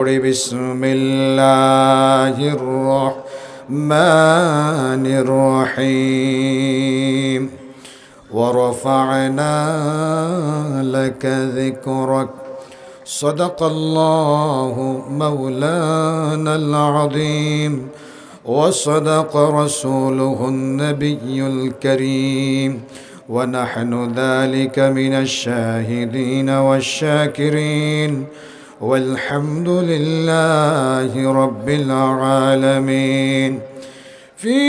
بسم الله الرحمن الرحيم ورفعنا لك ذكرك صدق الله مولانا العظيم وصدق رسوله النبي الكريم ونحن ذلك من الشاهدين والشاكرين والحمد لله رب العالمين في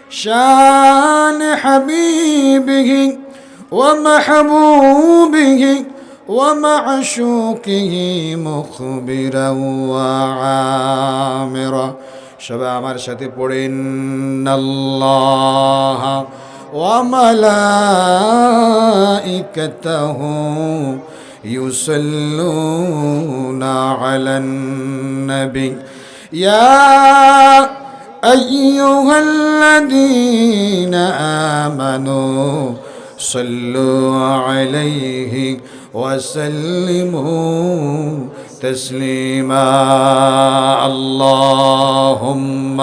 شان حبيبه ومحبوبه ومعشوقه مخبرا وعامرا সবাই আমার সাথে পড়েন আল্লাহ ওয়া মালাইকাতাহু يصلون على النبي يا أيها الذين آمنوا صلوا عليه وسلموا تسليما اللهم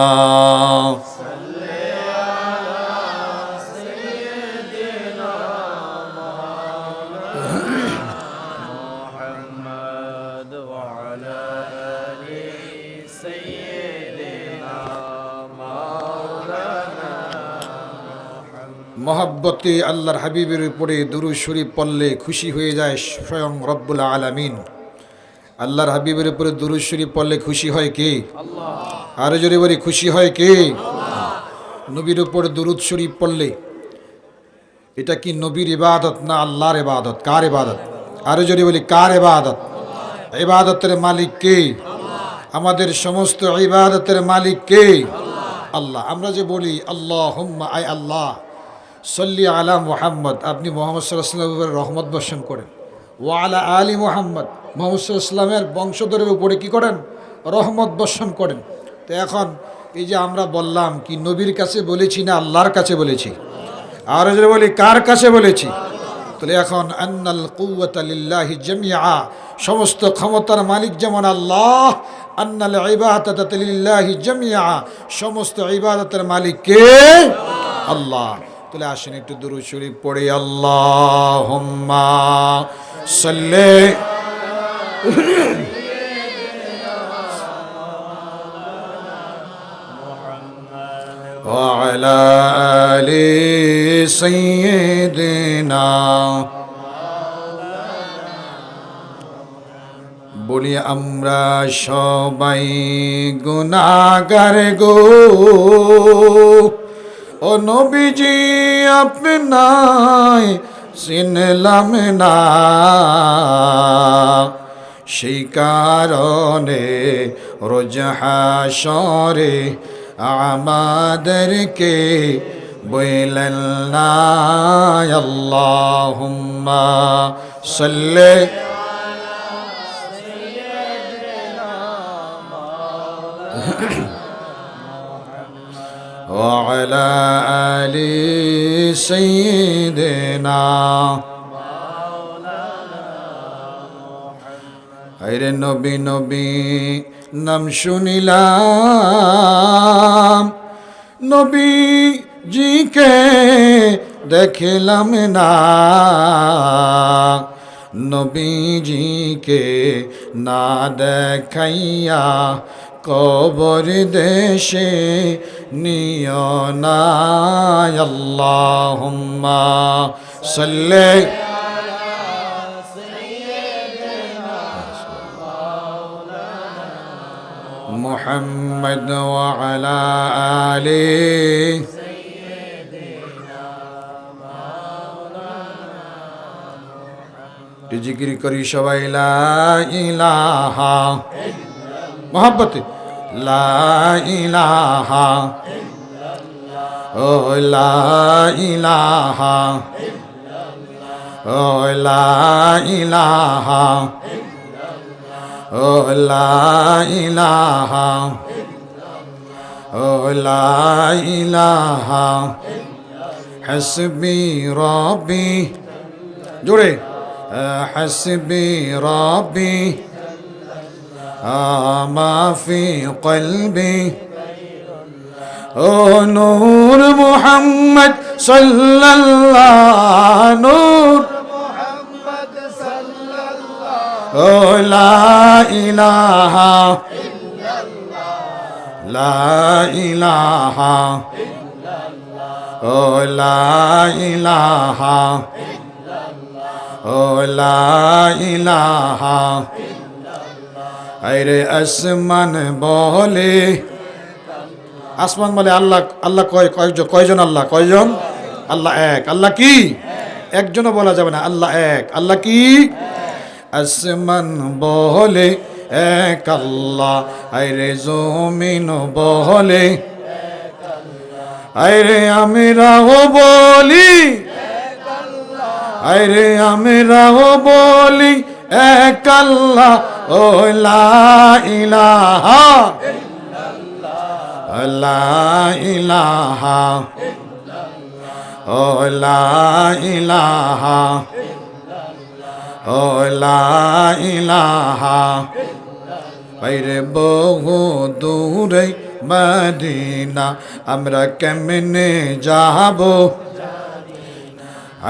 মহব্বতে আল্লাহর হাবিবের উপরে দুরূদ শরীফ পড়লে খুশি হয়ে যায় স্বয়ং রব্বুল আলামিন। আল্লাহর হাবিবের উপরে দুরূদ শরীফ পড়লে খুশি হয় কে? আল্লাহ। আরো জোরে বলি খুশি হয় কে? আল্লাহ। নবীর উপর দুরূদ শরীফ পড়লে এটা কি নবীর ইবাদত না আল্লাহর ইবাদত? কার ইবাদত? আরো জোরে বলি কার ইবাদত? ইবাদতের মালিক কে? আল্লাহ। আমাদের সমস্ত ইবাদতের মালিক কে? আল্লাহ। আল্লাহ। আমরা যে বলি আল্লাহুম্মা আয় আল্লাহ সল্লি আলা মুহাম্মদ, আপনি মুহাম্মদ সাল্লাল্লাহু আলাইহি ওয়াসাল্লামের উপরে রহমত বর্ষণ করেন। ওয়া আলা আলি মুহাম্মদ, মুহাম্মদ সাল্লাল্লাহু আলাইহি ওয়াসাল্লামের বংশধরের উপরে কি করেন? রহমত বর্ষণ করেন। তো এখন এই যে আমরা বললাম কি নবীর কাছে বলেছি না আল্লাহর কাছে বলেছি? আর যদি বলি কার কাছে বলেছি? তাহলে এখন আন্নাল কুওয়াতা লিল্লাহি জামিআ, সমস্ত ক্ষমতার মালিক যেমন আল্লাহ, আন্নাল ইবাদাতা লিল্লাহি জামিআ, সমস্ত ইবাদতের মালিক কে? আল্লাহ। তাহলে আসেন একটু দুরূদ শরীফ পড়ি। আল্লাহুম্মা সাল্লি ওয়া আলা আলি সাইয়্যিদিনা, বলি আমরা সবাই গুনাহগার গো, ও নবীজি আপনায় চিনলাম না, সেই কারণে রোজ হাশরে আমাদেরকে বললেন না আল্লাহুম্মা সাল্লি وعلى آل سيدنا হায়রে নবী নবী নাম শুনিলাম, নবীজিকে দেখলাম না, নবীজিকে না দেখাইয়া কবর দেশে নিও না আল্লাহুম্মা সাল্লি মুহাম্মদ ওয়া আলা আলি জিকির করি সবাই লা ইলাহা মোহাব্বতে লা ইলাহা ও লা ইলাহা ও লা ইলাহা ও লা ইলাহা ও লা ইলাহা হাসবি রব্বি জোরে হাসবি রব্বি ما في قلبي ও নূর মুহাম্মদ সাল্লাল্লাহ নূর মুহাম্মদ সাল্লাল্লাহ ও লা ইলাহা ইল্লাল্লাহ লা ইলাহা ইল্লাল্লাহ ও লা ইলাহা ইল্লাল্লাহ ও লা ইলাহা ইল্লাল্লাহ আরে আসমান বলে আসমান বলে আল্লাহ আল্লাহ কয়জন আল্লাহ কয়জন আল্লাহ এক আল্লাহ কি একজনও বলা যাবে না আল্লাহ এক আল্লাহ কি আসমান বলে এক আল্লাহ আরে জমিন বলে আরে আমরাও বলি আরে আমরাও বলি এক আল্লাহ ও লা ইলাহা লা ইলাহা ও লা ইলাহা ও লা ইলাহা বাইরে বহু দূরে মদিনা আমরা কেমনে যাব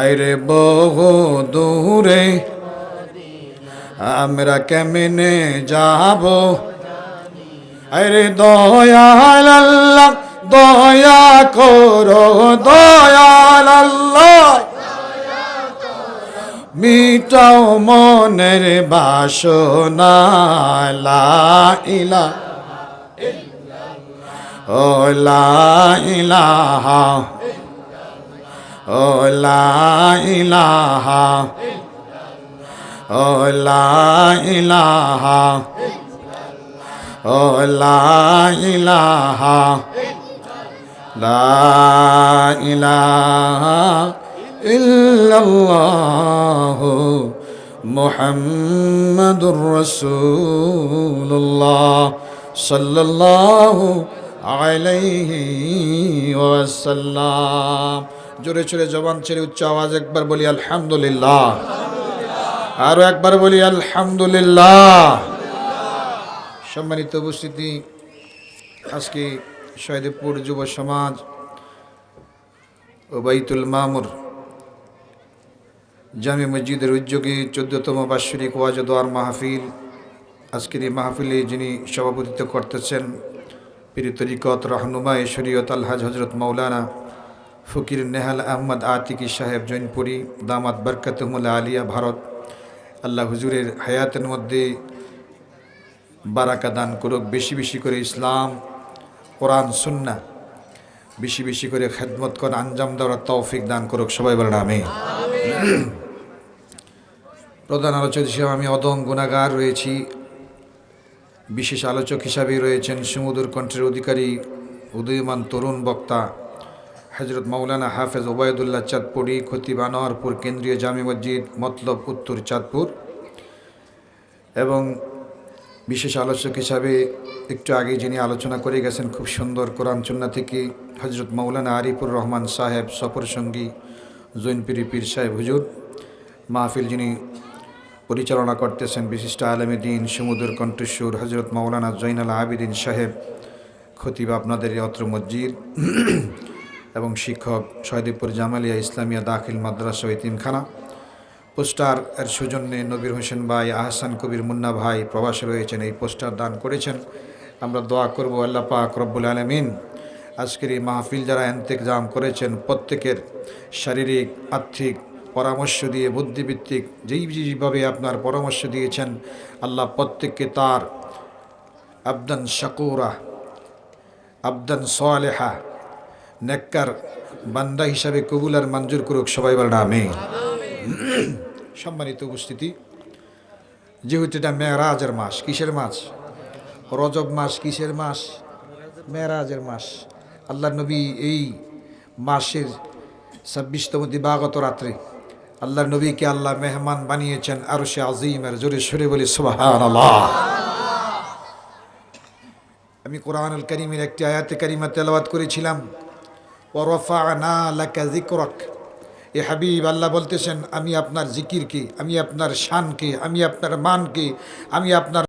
আরে বহু দূরে আমরা কেমনে যাব আরে দয়াল আল্লাহ দয়া করো দয়াল আল্লাহ মিটাও মনের বাসনা লা ইলাহা ও লা ইলাহা ও লা ইলাহা ও লা ইলাহা ও লা ইলাহা লা ইলাহা ইল্লাল্লাহ মুহাম্মাদুর রাসূলুল্লাহ সাল্লাল্লাহু আলাইহি ওয়াসাল্লাম জোরে জোরে জবান ছেড়ে উচ্চ আওয়াজ একবার বলি আলহামদুলিল্লাহ আরো একবার বলি আলহামদুলিল্লাহ সম্মানিত উপস্থিতি আজকে শহীদপুর যুব সমাজ ও বাইতুল মামুর জামে মসজিদের উদ্যোগে 14তম বার্ষিক ওয়াজ ও দোয়ার মাহফিল আজকের এই মাহফিলে যিনি সভাপতিত্ব করতেছেন পীর তরিকত রাহনুমায়ে শরীয়ত আলহাজ হযরত মাওলানা ফকির নেহাল আহমদ আতিকি সাহেব জৈনপুরি দামাত বরকতুহুল আলিয়া ভারত আল্লাহ হুজুরের হায়াতের মধ্যে বারাকা দান করুক বেশি বেশি করে ইসলাম কোরআন সুন্নাহ বেশি বেশি করে খেদমত করে আঞ্জাম দেওয়ার তৌফিক দান করুক সবাই বলেন আমিন প্রধান আলোচক হিসেবে আমি অদম গুনাহগার রয়েছি বিশেষ আলোচক হিসাবে রয়েছেন সুমধুর কণ্ঠের অধিকারী উদীয়মান তরুণ বক্তা হযরত মাওলানা হাফেজ ওবায়দুল্লাহ চাঁদপুরি খতিব আনোয়ারপুর কেন্দ্রীয় জামে মসজিদ মতলব উত্তর চাঁদপুর এবং বিশেষ আলোচক হিসাবে একটু আগে যিনি আলোচনা করে গেছেন খুব সুন্দর কোরআন সুন্নাহ থেকে হযরত মাওলানা আরিফুর রহমান সাহেব সফর সঙ্গী জৈনপুরি পীর সাহেব হুজুর মাহফিল যিনি পরিচালনা করতেছেন বিশিষ্ট আলেমে দ্বীন সুমধুর কণ্ঠস্বর হযরত মাওলানা জয়নাল আবেদিন সাহেব খতিব আপনাদের অত্র মসজিদ এবং শিক্ষক শহীদপুর জামালিয়া ইসলামিয়া দাখিল মাদ্রাসা ও ইতিমখানা পোস্টার এর সৌজন্যে নবীর হোসেন ভাই আহসান কবির মুন্না ভাই প্রবাসে রয়েছেন এই পোস্টার দান করেছেন আমরা দোয়া করব আল্লাহ পাক রব্বুল আলামিন আজকের এই মাহফিল যারা ইন্তেজাম করেছেন প্রত্যেকের শারীরিক আর্থিক পরামর্শ দিয়ে বুদ্ধিভিত্তিক যেইভাবে আপনার পরামর্শ দিয়েছেন আল্লাহ প্রত্যেককে তার আবদান শাকুরা আবদান সালেহা নেককার বান্দা হিসাবে কবুল আর মঞ্জুর করুক সবাই বলেন আমিন সম্মানিত উপস্থিতি যেহেতু এটা মেরাজের মাস কিসের মাস রজব মাস কিসের মাস মেরাজের মাস আল্লাহ নবী এই মাসের 26তম দিবাগত রাত্রে আল্লাহ নবীকে আল্লাহ মেহমান বানিয়েছেন আরশে আজিমের জোরে সুরে বলি সুবহানাল্লাহ আমি কোরআনুল কারীমের একটি আয়াতে কারিমা তেলাওয়াত করেছিলাম ওয়া রাফা'না লাকা যিকরাক এ হাবিব আল্লাহ বলতেছেন আমি আপনার জিকিরকে আমি আপনার শানকে আমি আপনার মানকে আমি আপনার